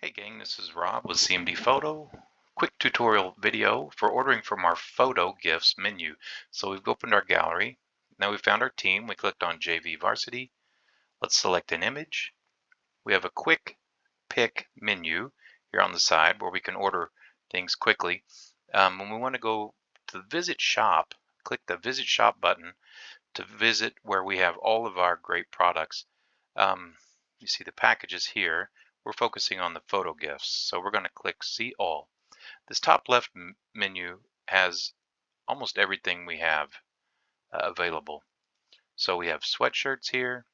Hey gang, this is Rob with CMD Photo. Quick tutorial video for ordering from our photo gifts menu. So we've opened our gallery. Now we've found our team. We clicked on JV Varsity. Let's select an image. We have a quick pick menu here on the side where we can order things quickly. When we want to go to visit shop, click the visit shop button to visit where we have all of our great products. You see the packages here. We're focusing on the photo gifts, so we're going to click See All. This top left menu has almost everything we have available. So we have sweatshirts here,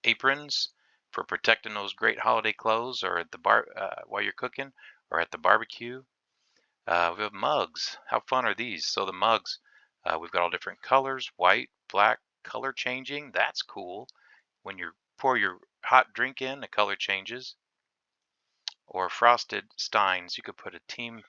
aprons for protecting those great holiday clothes or at the bar while you're cooking or at the barbecue. We have mugs. How fun are these? So the mugs, we've got all different colors, white, black, color changing. That's cool. When you pour your hot drink in, the color changes. Or frosted steins, you could put a team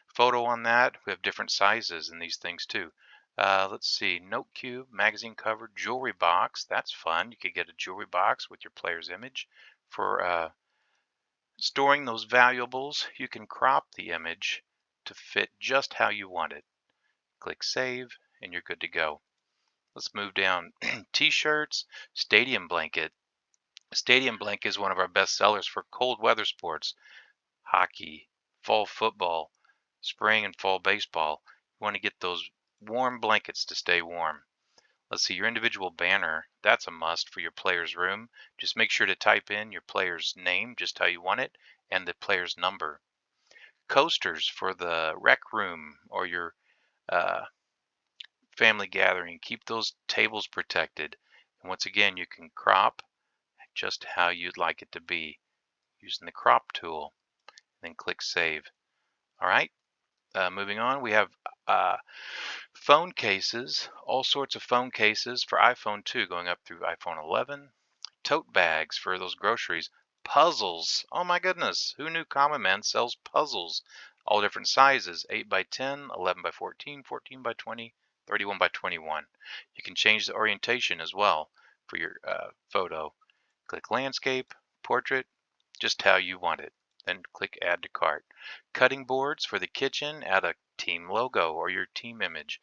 photo on that. We have different sizes in these things too. Let's see, note cube, magazine cover, jewelry box. That's fun. You could get a jewelry box with your player's image for storing those valuables. You can crop the image to fit just how you want it. Click save and you're good to go. Let's move down. T-shirts, stadium blanket. Stadium blanket is one of our best sellers for cold weather sports. Hockey, fall football, spring and fall baseball. You want to get those warm blankets to stay warm. Let's see, your individual banner, that's a must for your player's room. Just make sure to type in your player's name, just how you want it, and the player's number. Coasters for the rec room or your family gathering. Keep those tables protected. And once again, you can crop just how you'd like it to be using the crop tool. Then click save. All right, moving on, we have phone cases, all sorts of phone cases for iPhone 2 going up through iPhone 11. Tote bags for those groceries. Puzzles. Oh my goodness, who knew Commonman sells puzzles? All different sizes, 8 by 10, 11 by 14, 14 by 20, 31 by 21. You can change the orientation as well for your photo. Click landscape, portrait, just how you want it. Then click add to cart. Cutting boards for the kitchen, add a team logo or your team image.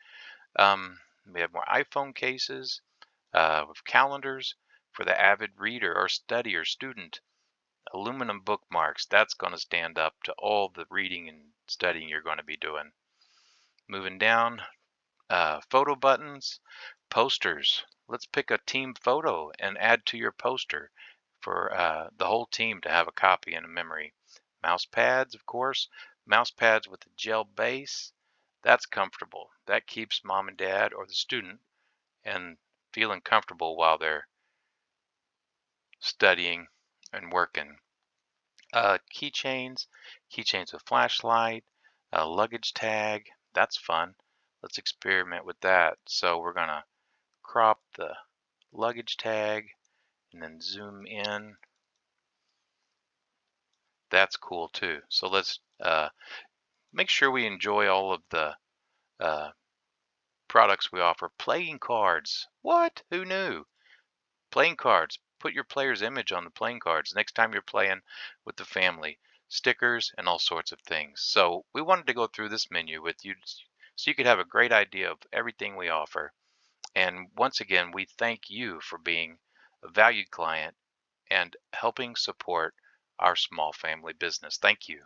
We have more iPhone cases with calendars for the avid reader or study or student. Aluminum bookmarks, that's going to stand up to all the reading and studying you're going to be doing. Moving down, photo buttons, posters. Let's pick a team photo and add to your poster for the whole team to have a copy in a memory. Mouse pads, of course. Mouse pads with a gel base. That's comfortable. That keeps mom and dad or the student and feeling comfortable while they're studying and working. Keychains, keychains with flashlight, a luggage tag. That's fun. Let's experiment with that. So we're gonna crop the luggage tag and then zoom in. That's cool too. So let's make sure we enjoy all of the products we offer. Playing cards. What? Who knew? Playing cards. Put your player's image on the playing cards next time you're playing with the family. Stickers and all sorts of things. So we wanted to go through this menu with you so you could have a great idea of everything we offer. And once again, we thank you for being a valued client and helping support our small family business. Thank you.